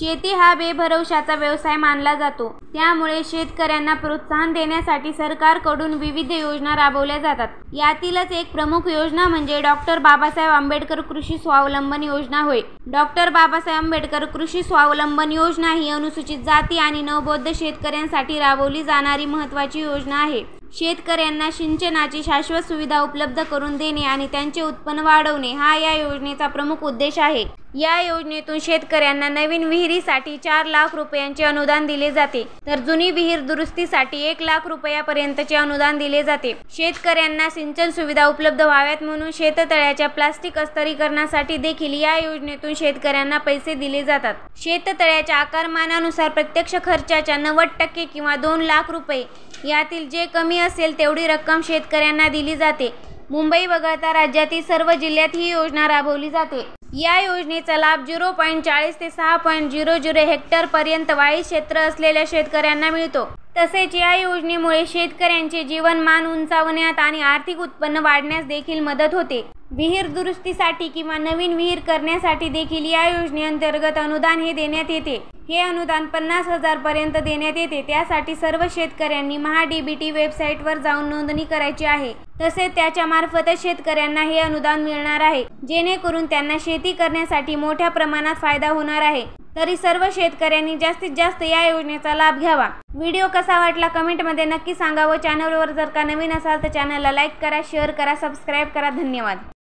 शेती हा बेभरवशाचा व्यवसाय मानला जातो. त्यामुळे शेतकऱ्यांना प्रोत्साहन देण्यासाठी सरकारकडून विविध योजना राबवल्या जातात. यातीलच एक प्रमुख योजना म्हणजे डॉ. बाबासाहेब आंबेडकर कृषी स्वावलंबन योजना होय. डॉ. बाबासाहेब आंबेडकर कृषी स्वावलंबन योजना ही अनुसूचित जाती आणि नवबौद्ध शेतकऱ्यांसाठी राबवली जाणारी महत्त्वाची योजना आहे. शेतकऱ्यांना सिंचनाची शाश्वत सुविधा उपलब्ध करून देणे आणि त्यांचे उत्पन्न वाढवणे हा या योजनेचा प्रमुख उद्देश आहे. या योजनेतून शेतकऱ्यांना नवीन विहिरीसाठी 4 लाख रुपयांचे अनुदान दिले जाते, तर जुनी विहीर दुरुस्तीसाठी 1 लाख रुपयापर्यंतचे अनुदान दिले जाते. शेतकऱ्यांना सिंचन सुविधा उपलब्ध व्हाव्यात म्हणून शेततळ्याच्या प्लास्टिक अस्थिरीकरणासाठी देखील या योजनेतून शेतकऱ्यांना पैसे दिले जातात. शेततळ्याच्या आकारमानानुसार प्रत्यक्ष खर्चाच्या 90% किंवा 2 लाख रुपये यातील जे कमी असेल तेवढी रक्कम शेतकऱ्यांना दिली जाते. मुंबई वगळता राज्यातील सर्व जिल्ह्यात ही योजना राबवली जाते. या योजनेचा लाभ 0.40 ते 6.00 हेक्टर पर्यंत वाळी क्षेत्र असलेल्या शेतकऱ्यांना मिळतो. तसेच या योजनेमुळे शेतकऱ्यांचे जीवनमान उंचावण्यात आणि आर्थिक उत्पन्न वाढण्यास देखील मदत होते. विहीर दुरुस्तीसाठी किंवा नवीन विहीर करण्यासाठी देखील या योजनेअंतर्गत अनुदान हे देण्यात येते. हे अनुदान 50,000 पर्यंत देण्यात येते. त्यासाठी सर्व शेतकऱ्यांनी महा-डी-बी-टी वेबसाईटवर जाऊन नोंदणी करायची आहे. तसेच त्याच्या मार्फतच शेतकऱ्यांना हे अनुदान मिळणार आहे, जेणेकरून त्यांना शेती करण्यासाठी मोठ्या प्रमाणात फायदा होणार आहे. तरी सर्व शेतकऱ्यांनी जास्तीत जास्त या योजनेचा लाभ घ्यावा. व्हिडिओ कसा वाटला कमेंटमध्ये नक्की सांगा व चॅनलवर जर का नवीन असाल तर चॅनलला लाईक करा, शेअर करा, सबस्क्राईब करा. धन्यवाद.